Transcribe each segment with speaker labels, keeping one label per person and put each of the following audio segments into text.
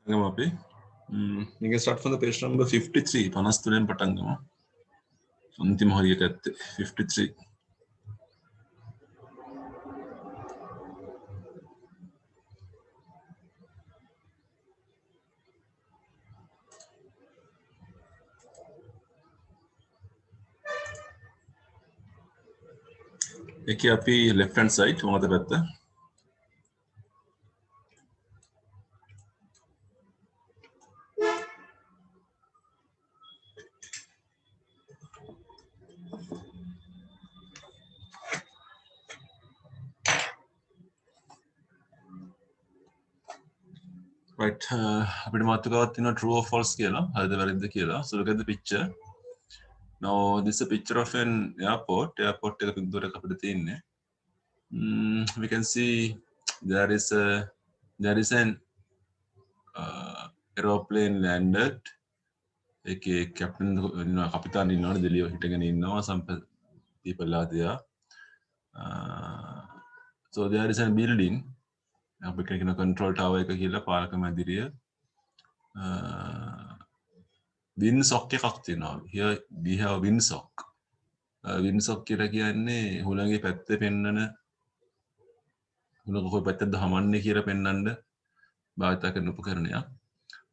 Speaker 1: You can start from the page number 53. Panastulen Patangama. Antim Harikat 53. Eki api left hand side, one of the better. Right, true or false killer. So look at the picture. Now this is a picture of an airport. We can see there is an aeroplane landed. Captain, Kapitan in the Leo hitting some people are there. So there is a building. We can control tower කියලා පාලක මැදිරිය windsock එකක් තියෙනවා. Here we have windsock. Windsock කියලා කියන්නේ හුළඟේ පැත්තේ පෙන්නන හුළඟ කොයි පැත්තද හමන්නේ කියලා පෙන්වන්න භාවිත කරන උපකරණයක්.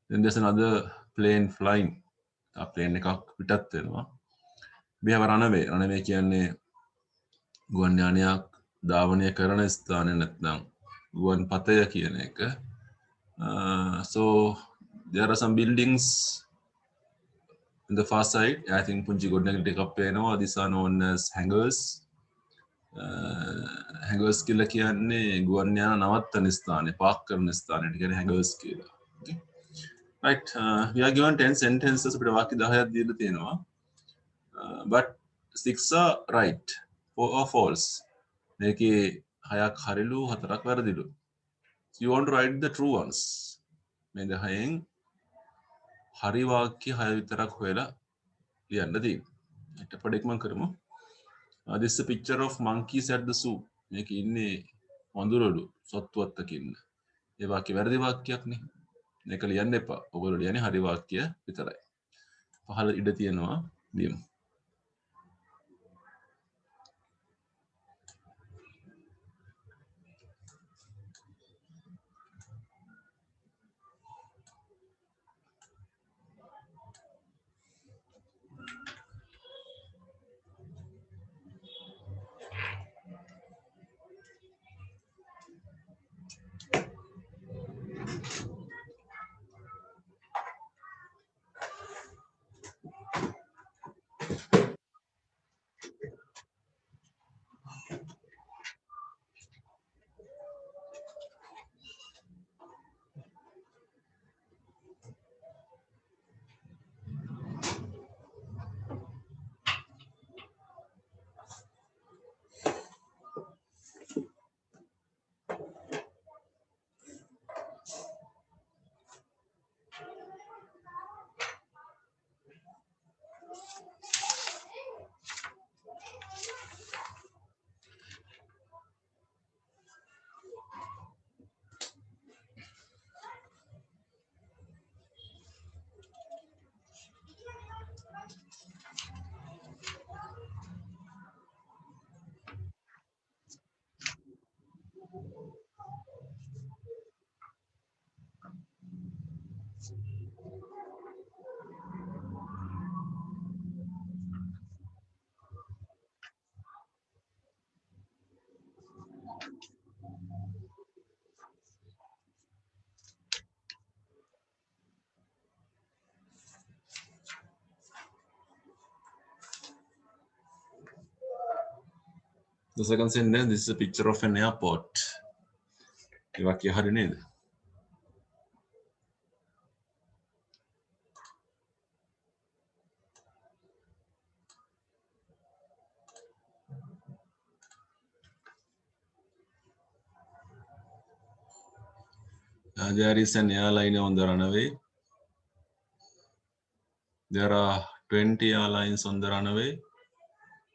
Speaker 1: Then there's another plane flying. plane එකක් පිටත් වෙනවා. We have a runway. Runway කියන්නේ ගුවන් යානයක් ධාවනය කරන ස්ථානය නැත්නම් ගුවන් පතය කියන එක. So there are some buildings in the far side. I think punji ගොඩනැගිලි ටිකක් පේනවා. These are known as hangars. Hangars කියලා කියන්නේ ගුවන් යාන නවත්තන ස්ථානය, පාක් කරන ස්ථානයට කියන්නේ hangars කියලා. Okay. Right, we are given 10 sentences අපිට වාක්‍ය 10ක් දීලා තියෙනවා. But 6 are right, 4 are false. මේකේ 6ක් හරිලු 4ක් වැරදිලු. So you want to write the true ones. මේ 10න් හරි වාක්‍ය 6 විතරක් හොයලා ලියන්න තියෙනවා. ඊට පොඩ්ඩක් කරමු. This is a picture of monkeys at the zoo. මේකේ ඉන්නේ වඳුරලු සොත්තුවත්තක ඉන්න. ඒ වාක්‍ය වැරදි වාක්‍යයක් නේ. මේක ලියන්න එපා. ඔයගොල්ලෝ ලියන්නේ හරි වාක්‍ය විතරයි. පහළ ඉඩ තියෙනවා ලියමු. The second sentence, this is a picture of an airport. ඒ වාක්‍ය හරි නේද? There is an airline on the runway. There are 20 airlines on the runway.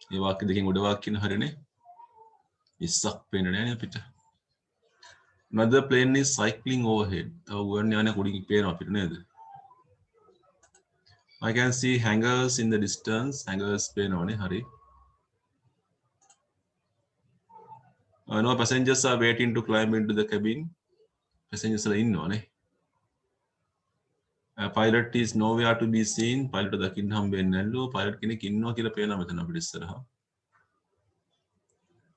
Speaker 1: මේ වාක්‍ය දෙකෙන් උඩ වාක්‍යන හරිනේ. ඉස්සක් පේන්නේ නැහැ නේ අපිට. another plane is cycling overhead. ගුවන් යානයක් උඩින් පේනවා අපිට නේද? I can see hangars in the distance. Hangars පේනවනේ හරි. No passengers are waiting to climb into the cabin. Passengers are ඉන්නවනේ. Pilot is nowhere to be seen. Pilot දකින්න හම්බෙන්නේ නැල්ලු. Pilot කෙනෙක් ඉන්නවා කියලා පේනවා මෙතන අපිට ඉස්සරහා.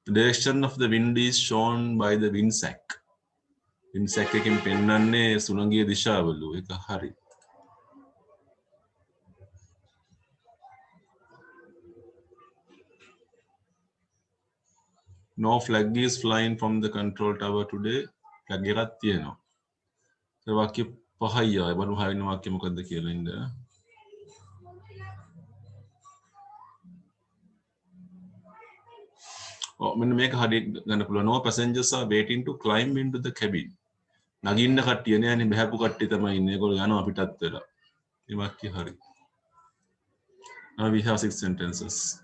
Speaker 1: The direction of the wind is shown by the wind sack. Wind sack එකෙන් පෙන්වන්නේ සුළඟිය දිශාවලු. ඒක හරි. No flag is flying from the control tower today. Flag එකක් තියෙනවා. ඒ වාක්‍ය පහයි ආයි බලමු හය වෙන වාක්‍ය මොකද්ද කියලා ඉන්න. මෙන්න මේක හරිය ගන්න පුළුවන්. No passengers are waiting to climb into the cabin. නගින්න කට්ටිය නෑනේ බහැපු කට්ටිය තමයි ඉන්නේ. ඒගොල්ලෝ යනවා පිටත් වෙලා. මේ වාක්‍ය හරි. Now we have 6 sentences.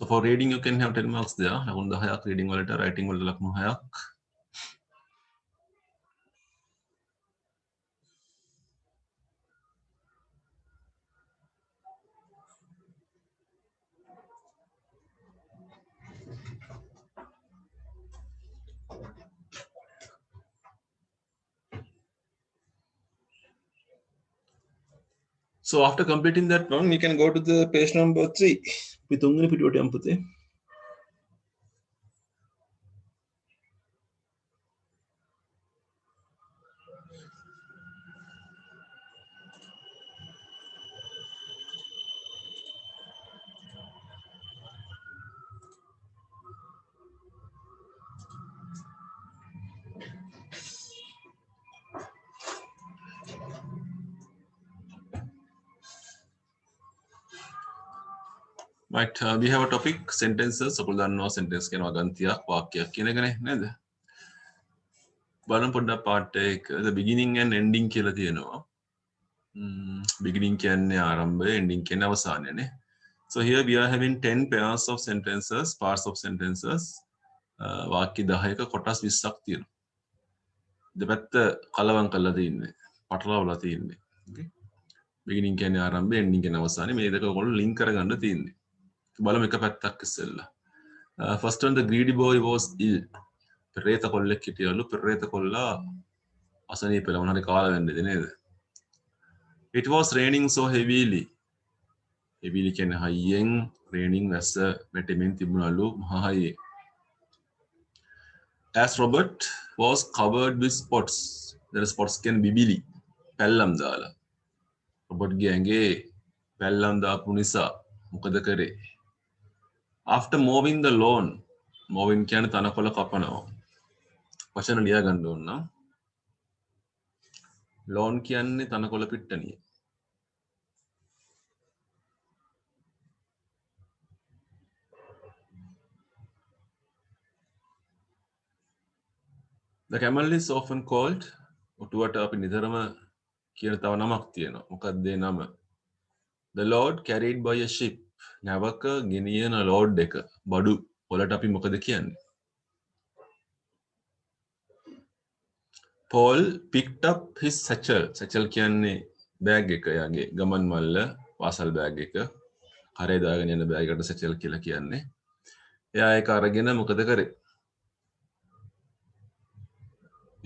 Speaker 1: So for reading you can have 10 marks there. ලකුණු 10ක් reading වලට, writing වලට ලකුණු 6ක්. So after completing that one, you can go to the page number 3. අපි තුන්වෙනි පිටුවට යමු පුතේ. Right, we have a topic sentences. ඔයගොල්ලෝ දන්නවා sentence කියනවා ගන්තියක් වාක්‍යයක් කියන එකනේ නේද? බලමු පොඩ්ඩක් part එක. The beginning and ending කියලා තියෙනවා. Beginning කියන්නේ ආරම්භය, ending කියන්නේ අවසානයනේ. So here we are having 10 pairs of sentences, parts of sentences. වාක්‍ය 10ක කොටස් 20ක් තියෙනවා. දෙපැත්ත කලවම් කරලා තියෙන්නේ. පටලවලා තියෙන්නේ. Okay. Beginning කියන්නේ ආරම්භය, ending කියන්නේ අවසානය. මේ දෙක ඔයගොල්ලෝ link කරගන්න තියෙන්නේ. බලමු එක පැත්තක් ඉස්සෙල්ලා. First one, the greedy boy was ill. පෙරේත කොල්ලෙක් හිටියලු. පෙරේත කොල්ලා අසනීප වෙලා මොනවාරි කාලා වෙන්නේද නේද? It was raining so heavily. Heavily කියන්නේ හයියෙන්, raining වැස්ස වැටෙමින් තිබුණලු මහා හයියෙන්. As Robert was covered with spots. There spots කියන්නේ බිබිලි. පැල්ලම් දාලා. Robert ගේ ඇඟේ පැල්ලම් දාපු නිසා මොකද කරේ? After mowing the lawn, mowing කියන්නේ තනකොළ කපනවා. වචන ලියා ගන්න ඕන නම් lawn කියන්නේ තනකොළ පිට්ටනිය. The camel is often called ඔටුවට අපි නිතරම කියන තව නමක් තියෙනවා. මොකක්ද ඒ නම? The load carried by a ship. නැවක ගෙනියන load එක බඩු වලට අපි මොකද කියන්නේ? Paul picked up his satchel. Satchel කියන්නේ bag එක යාගේ ගමන් මල්ල පාසල් bag එක. කරේ දාගෙන යන බෑග් එකට සෙටල් කියලා කියන්නේ. එයා ඒක අරගෙන මොකද කරේ?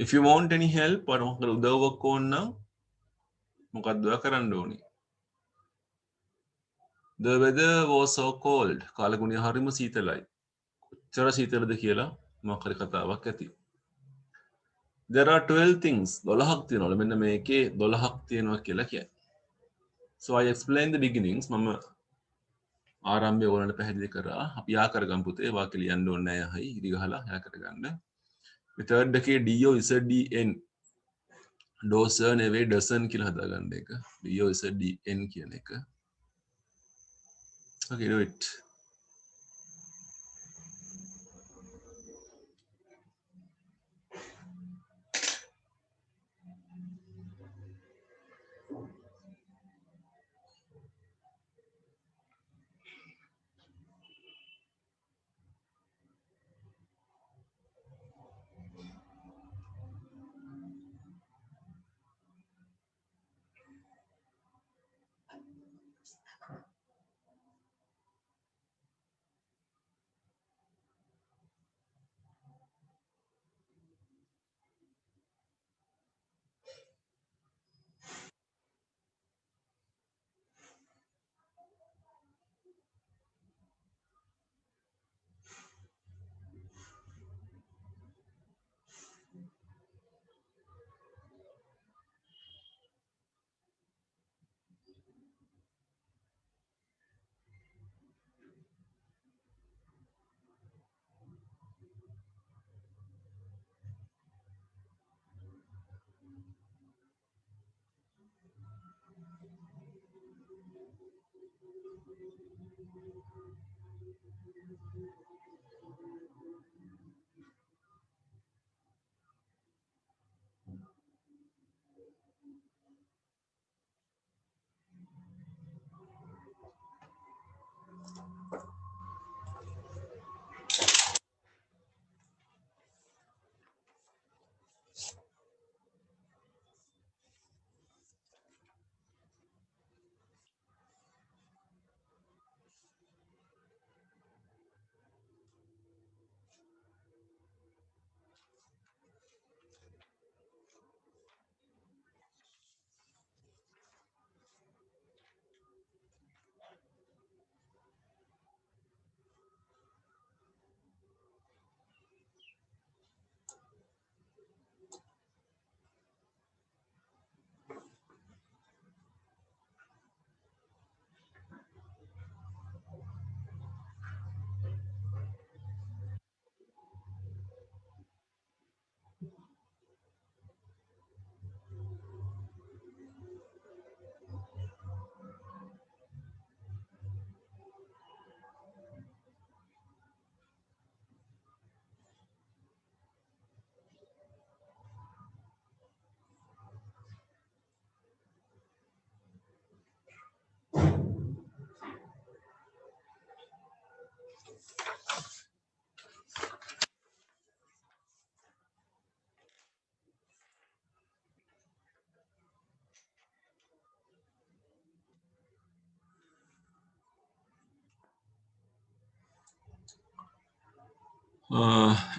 Speaker 1: If you want any help or මොකද උදව්වක් ඕන නම් මොකක්ද ඔයා කරන්න ඕනි? The weather was so cold. කාලගුණය හරිම සීතලයි. කොච්චර සීතලද කියලා මොකක් හරි කතාවක් ඇති. There are 12 things. 12ක් තියෙනවලු. මෙන්න මේකේ 12ක් තියෙනවා කියලා කියන්නේ. So I explained the beginnings. මම ආරම්භය ඕනට පැහැදිලි කරා. අපි යා කරගම් පුතේ. වාක්‍ය ලියන්න ඕනේ නැහැ යහයි. ඉරි ගහලා යා කරගන්න. මේ third එකේ DOZDN dozen නෙවෙයි dozen කියලා හදාගන්න එක. DOZDN කියන එක. Okay, do it.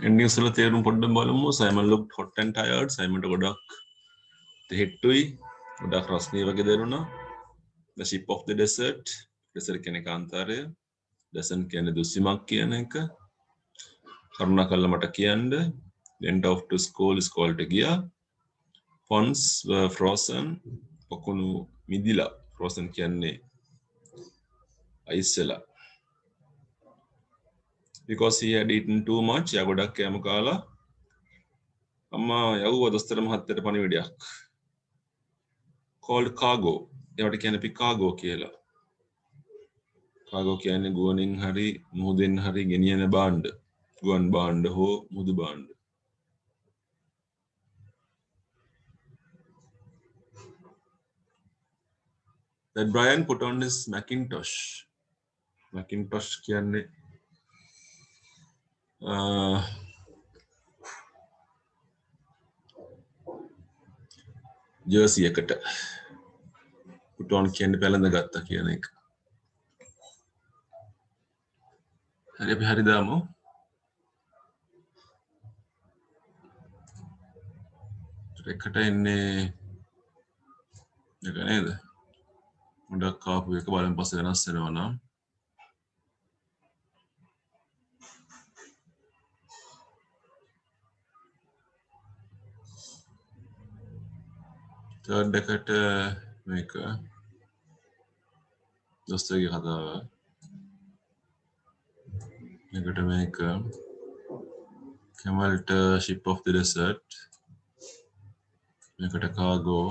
Speaker 1: Endings වල තේරුම් පොඩ්ඩක් බලමු. Simon looked hot and tired. Simon ට ගොඩක් තෙහෙට්ටුයි. ගොඩක් රස්නේ වගේ දැනුණා. The ship of the desert. desert කියන්නේ කාන්තාරය. desert කියන්නේ දුසිමක් කියන එක. කරුණාකරලා මට කියන්න. went off to school ඉස්කෝලේට ගියා. Ponds were frozen. පොකුණු මිදිලා. frozen කියන්නේ ice වෙලා. Because he had eaten too much. යා ගොඩක් කෑම කාලා. අම්මා යවුවා දොස්තර මහත්තයට පණිවිඩයක්. Called cargo. ඒවට කියන්නේ පිකාගෝ කියලා. කාගෝ කියන්නේ ගුවනින් හරි මුහුදෙන් හරි ගෙනියන භාණ්ඩ. ගුවන් භාණ්ඩ හෝ මුහුදු භාණ්ඩ. That Brian put on his Macintosh. Macintosh කියන්නේ ජර්සි එකට put on කියන්නේ පැලඳ ගත්තා කියන එක. හරි අපි හරි දාමු. එකට එන්නේ එක නේද? ගොඩක් ආපු එක බලන් පස්සේ වෙනස් වෙනවා නම් තර්ඩ් එකට මේක දොස්තරගේ කතාව එකට මේක Camel Ship of the Desert මේකට Cargo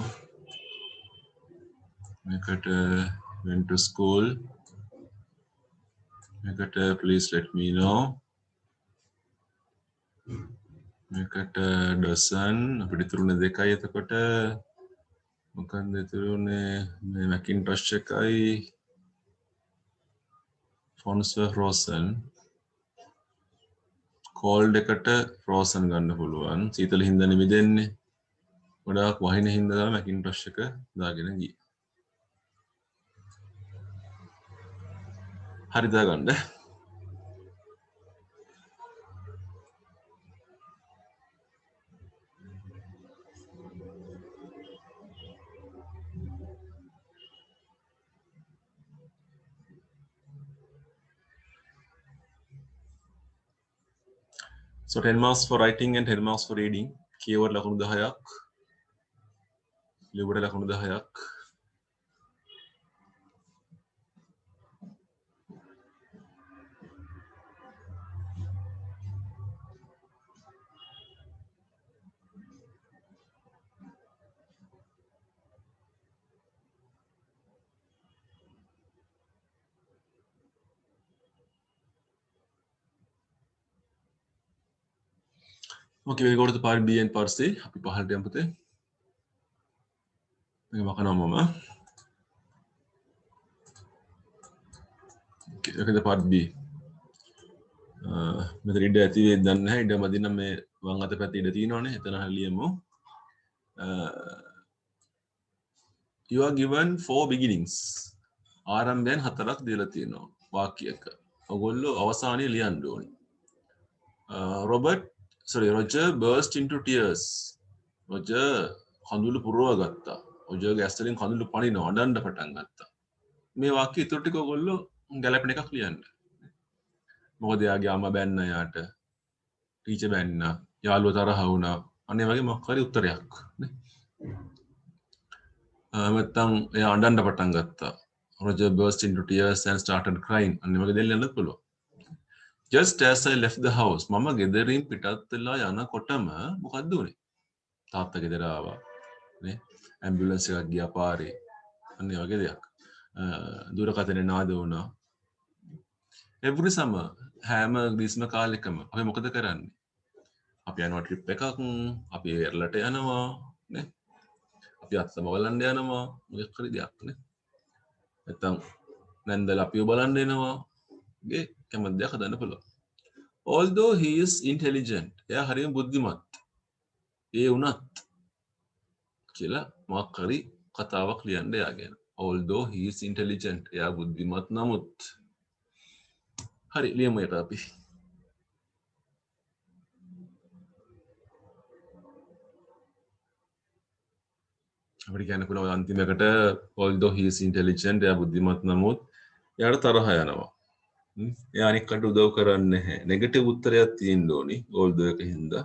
Speaker 1: මේකට Went to School මේකට Please Let Me Know මේකට Dozen අපිට ඉතුරුනේ දෙකයි එතකොට මොකක්ද ඉතුරුනේ මේ Macintosh එකයි Fonts were frozen cold එකට frozen ගන්න පුළුවන් සීතල හින්දා නෙමෙයි දෙන්නේ ගොඩාක් වහින හින්දා තමයි Macintosh එක දාගෙන ගියේ හරි දාගන්න So 10 marks for writing and 10 marks for reading. Keyword ලකුණු 10ක්. ලියුමට ලකුණු 10ක්. Okay, we'll go to the part B and part C. අපි පහළට යමු පුතේ. මේක මකනවා මම. Okay, look at the part B. මෙතන ඉඩ ඇති වෙයිද දන්නේ නැහැ. ඉඩ මදි නම් මේ වම් අත පැත්තේ ඉඩ තියෙනවනේ. එතන හරියමු. You are given 4 beginnings. ආරම්භයන් 4ක් දීලා තියෙනවා වාක්‍යයක. ඔයගොල්ලෝ අවසානයේ ලියන්න ඕනේ. Roger burst into tears. Roger කඳුළු පුරව ගත්තා. Roger ගේ ඇස් වලින් කඳුළු පනිනවා අඬන්න පටන් ගත්තා. මේ වාක්‍ය ඊටු ටික ඔයගොල්ලෝ ගැලපෙන එකක් ලියන්න. මොකද යාගේ අම්මා බැන්න යාට. ටීචර් බැන්නා. යාළුවා තරහ වුණා. අනේ වගේ මොකක් හරි උත්තරයක් නේ. නැත්තම් එයා අඬන්න පටන් ගත්තා. Roger burst into tears and started crying. අනේ වගේ දෙයක් ලියන්නත් පුළුවන්. Just as I left the house, මම ගෙදරින් පිටත් වෙලා යනකොටම මොකද්ද උනේ? තාත්තා ගෙදර ආවා. නේ? ඇම්බියුලන්ස් එකක් ගියා පාරේ. අනේ වගේ දෙයක්. දුරකථනේ නාද වුණා. Every summer හැම ග්‍රීස්ම කාලෙකම අපි මොකද කරන්නේ? අපි යනවා ට්‍රිප් එකක්, අපි එරලට යනවා, නේ? අපි අත්සම බලන්න යනවා, මොකක් හරි දෙයක් නේ. නැත්තම් නැන්දලා අපිව බලන්න එනවා. ගේ කැමති දෙයක් හදන්න පුළුවන්. Although he is intelligent, එයා හරියම බුද්ධිමත්. ඒ වුණත් කියලා මොකක් හරි කතාවක් ලියන්න එයා ගැන. Although he is intelligent, එයා බුද්ධිමත් නමුත්. හරි ලියමු ඒක අපි. අපිට කියන්න පුළුවන් අන්තිමකට although he is intelligent, එයා බුද්ධිමත් නමුත් එයාට තරහ යනවා. එයා අනික් කට උදව් කරන්නේ නැහැ. නෙගටිව් උත්තරයක් තියෙන්න ඕනි although එක හින්දා.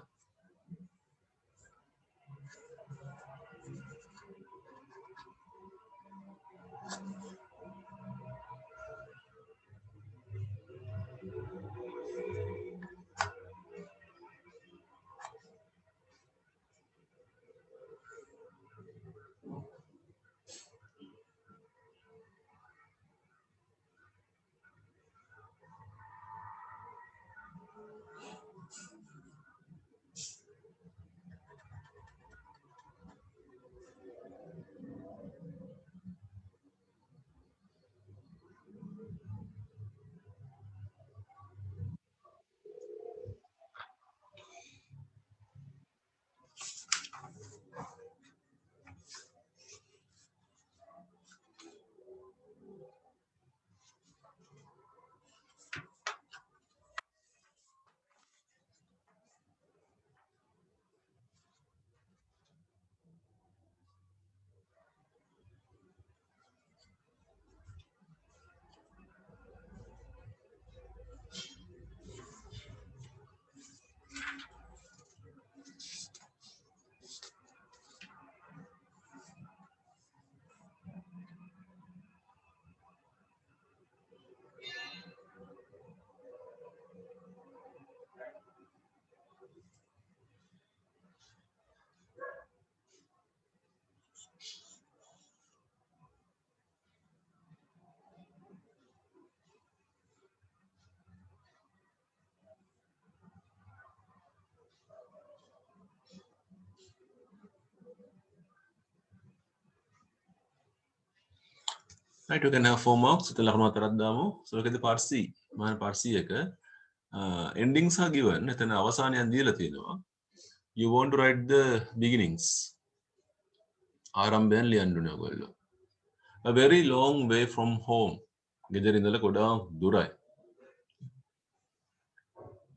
Speaker 1: right, you can have 4 marks. So ලකුණු හතරක් දාමු. So look at the part C. මම part C එක endings are given. එතන අවසානයන් දීලා තියෙනවා. You want to write the beginnings. ආරම්භයන් ලියන්න ඕනේ ඔයගොල්ලෝ. A very long way from home. ගෙදර ඉඳලා ගොඩාක් දුරයි.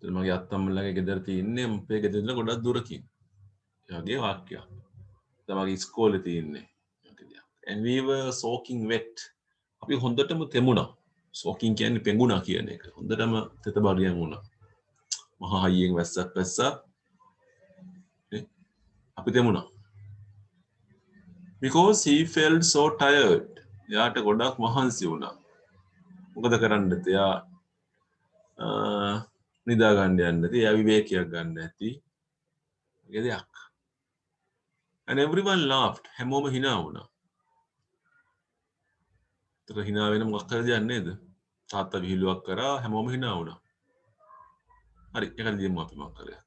Speaker 1: එතන මගේ අත්තම්මලගේ ගෙදර තියෙන්නේ අපේ ගෙදර ඉඳලා ගොඩාක් දුරකින්. ඒ වගේ වාක්‍යයක්. තමගේ ඉස්කෝලේ තියෙන්නේ. And we were soaking wet. අපි හොඳටම තෙමුණා. soaking කියන්නේ පෙඟුණා කියන එක. හොඳටම තෙත බරියන් වුණා. මහා හයියෙන් වැස්සක් වැස්සා. අපි තෙමුණා. Because he felt so tired. එයාට ගොඩක් මහන්සි වුණා. මොකද කරන්නද? එයා නිදා ගන්න යන්නේ නැති. එයා විවේකයක් ගන්න නැති. ඒ දෙයක්. And everyone laughed. හැමෝම hina වුණා. ඒක hina වෙන මොකක් හරි දෙයක් නේද? තාත්තා විහිළුවක් කරා හැමෝම hina වුණා. හරි ඒක ලියමු අපි මොකක් කරයක්.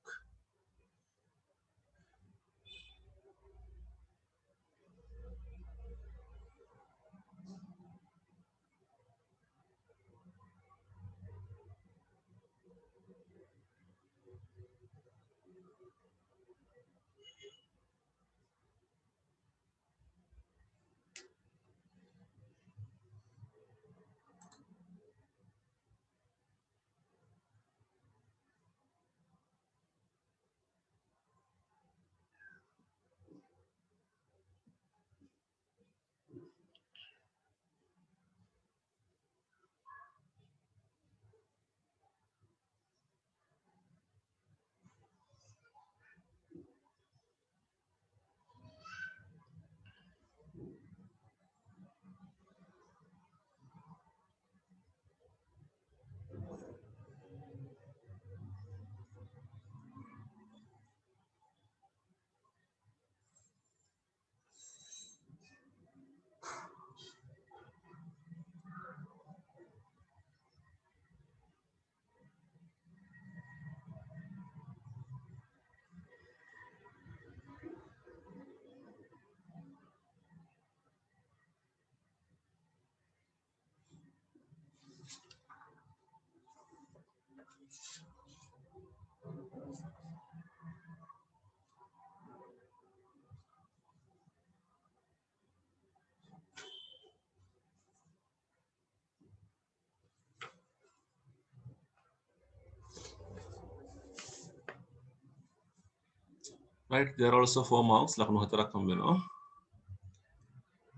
Speaker 1: Right, there are also 4 marks. ලකුණු හතරක් හම්බ වෙනවා.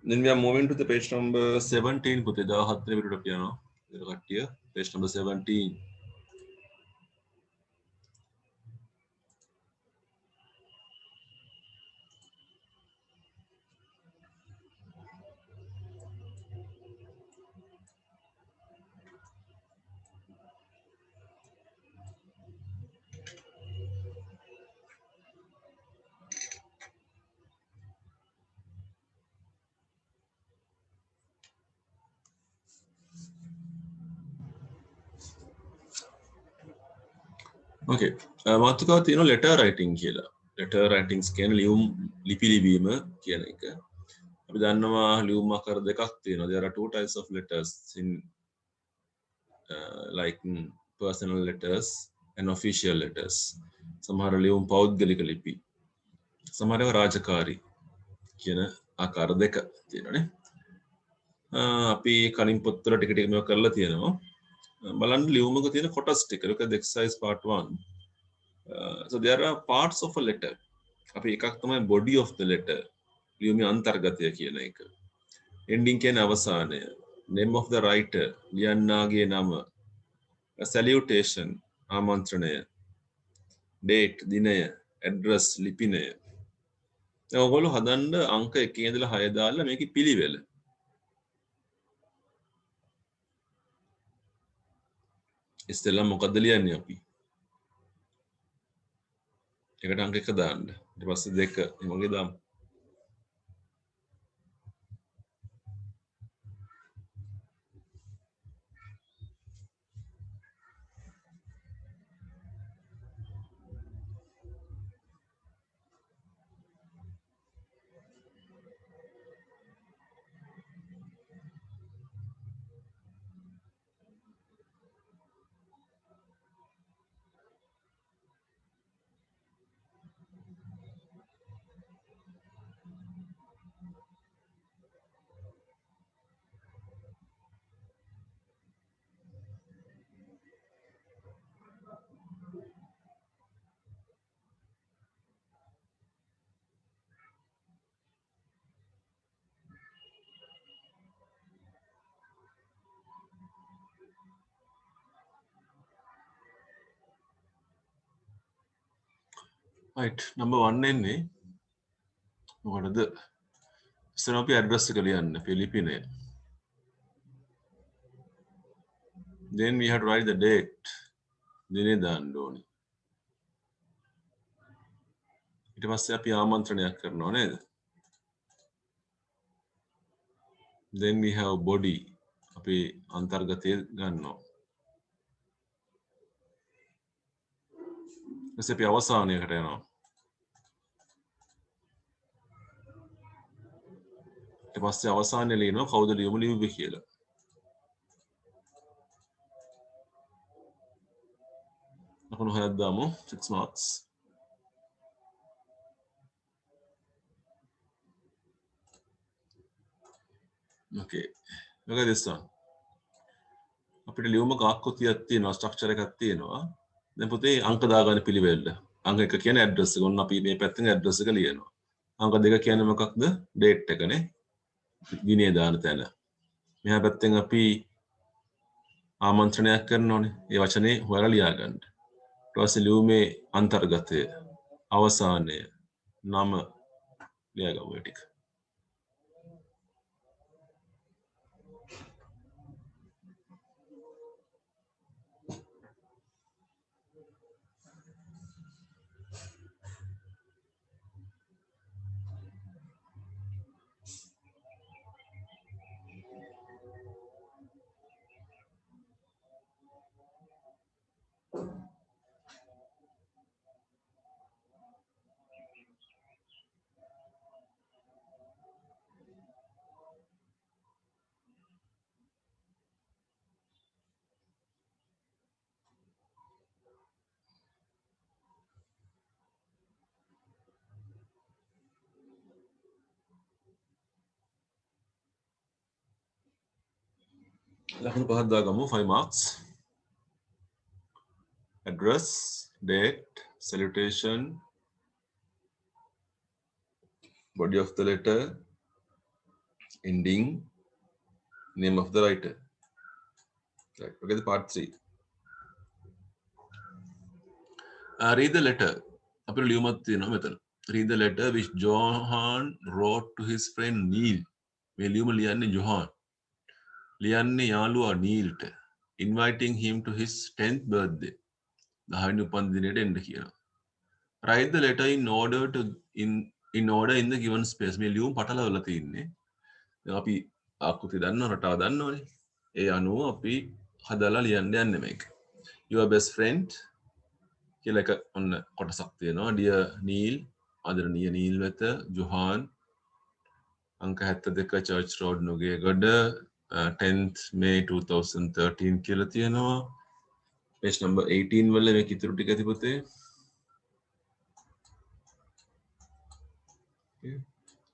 Speaker 1: Then we are moving to the page number 17 පුතේ 17 වෙනි පිටුවට අපි යනවා. ඒක කට්ටිය page number 17. Okay. මාතෘකාව තියෙනවා letter writing කියලා. letter writings කියන්නේ ලිපි ලිවීම කියන එක. අපි දන්නවා ලියුම් ආකාර දෙකක් තියෙනවා. There are two types of letters in like personal letters and official letters. සමහර ලියුම් පෞද්ගලික ලිපි. සමහර ඒවා රාජකාරී කියන ආකාර දෙක තියෙනවානේ. අපි කලින් පොත්වල ටික ටික මේවා කරලා තියෙනවා. බලන්න ලියුමක තියෙන කොටස් ටික. look at the exercise part 1. So there are parts of a letter. අපි එකක් තමයි body of the letter. ලියුමේ අන්තර්ගතය කියන එක. ending කියන්නේ අවසානය. name of the writer. ලියන්නාගේ නම. a salutation ආමන්ත්‍රණය. date දිනය. address ලිපිනය. දැන් ඔයගොල්ලෝ හදන්න අංක 1 ඉඳලා 6 දාලා මේකේ පිළිවෙල. ඉස්සෙල්ලා මොකද්ද ලියන්නේ අපි? එකට අංක 1 දාන්න. ඊට පස්සේ 2 මේ වගේ දාමු. right number 1 එන්නේ මොකටද ඉස්සර අපි address එක ලියන්න පිලිපිනය then we have to write the date දිනේ දාන්න ඕනේ ඊට පස්සේ අපි ආමන්ත්‍රණයක් කරනවා නේද then we have body අපි අන්තර්ගතය ගන්නවා ඊට අපි අවසානයකට යනවා ඊට පස්සේ අවසානයේ ලියනවා කවුද ලියමු ලියුවේ කියලා ලකුණු 6ක් දාමු 6 marks okay look at this one අපිට ලියුමක ආකෘතියක් තියෙනවා ස්ට්‍රක්චර් එකක් තියෙනවා දැන් පුතේ අංක දාගන්න පිළිවෙලට අංක 1 කියන්නේ ඇඩ්‍රස් එක ඔන්න අපි මේ පැත්තෙන් ඇඩ්‍රස් එක ලියනවා අංක 2 කියන්නේ මොකක්ද ඩේට් එකනේ දිනේ දාන තැන මෙහා පැත්තෙන් අපි ආමන්ත්‍රණයක් කරනෝනේ ඒ වචනේ හොයලා ලියා ගන්න ඊට පස්සේ ලියුමේ අන්තර්ගතය අවසානය නම ලියා ගමු ඒ ටික ලකුණු 5ක් දාගමු 5 marks address date salutation body of the letter ending name of the writer right okay the part 3 read the letter අපේ ලියුමක් තියෙනවා මෙතන read the letter which Johan wrote to his friend Neil මේ ලියුම ලියන්නේ ජොහාන් ලියන්නේ යාළුවා නීල්ට inviting him to his 10th birthday 10 උපන් දිනේට එන්න කියනවා write the letter in order in the given space මේ ලියුම පටලවලා තින්නේ දැන් අපි ආකෘති දන්නව රටාව දන්නවනේ ඒ අනුව අපි හදලා ලියන්න යන්නේ මේක your best friend කියලා එක ඔන්න කොටසක් තියෙනවා dear Neil ආදරණීය නීල් වෙත ජොහාන් අංක 72 church road Nugegoda 10th May 2013 කියලා තියෙනවා page number 18 වල මේක ඉතුරු ටික ඇති පුතේ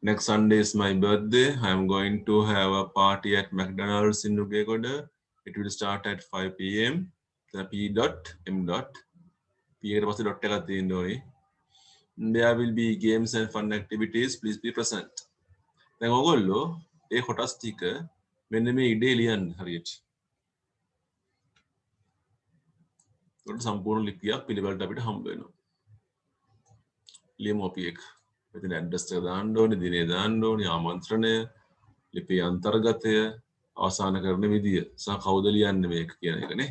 Speaker 1: next Sunday is my birthday I am going to have a party at McDonald's in Nugegoda it will start at 5 pm p.m. p එකට පස්සේ dot එකක් තියෙන්න ඕනේ there will be games and fun activities please be present දැන් ඔයගොල්ලෝ ඒ කොටස් ටික මෙන්න මේ ඉඩේ ලියන්න හරියට ඒකට සම්පූර්ණ ලිපියක් පිළිවෙලට අපිට හම්බ වෙනවා ලියමු අපි එක මෙතන ඇඩ්‍රස් එක දාන්න ඕනේ දිනේ දාන්න ඕනේ ආමන්ත්‍රණය ලිපියේ අන්තර්ගතය අවසන් කරන විදිය සහ කවුද ලියන්නේ මේක කියන එකනේ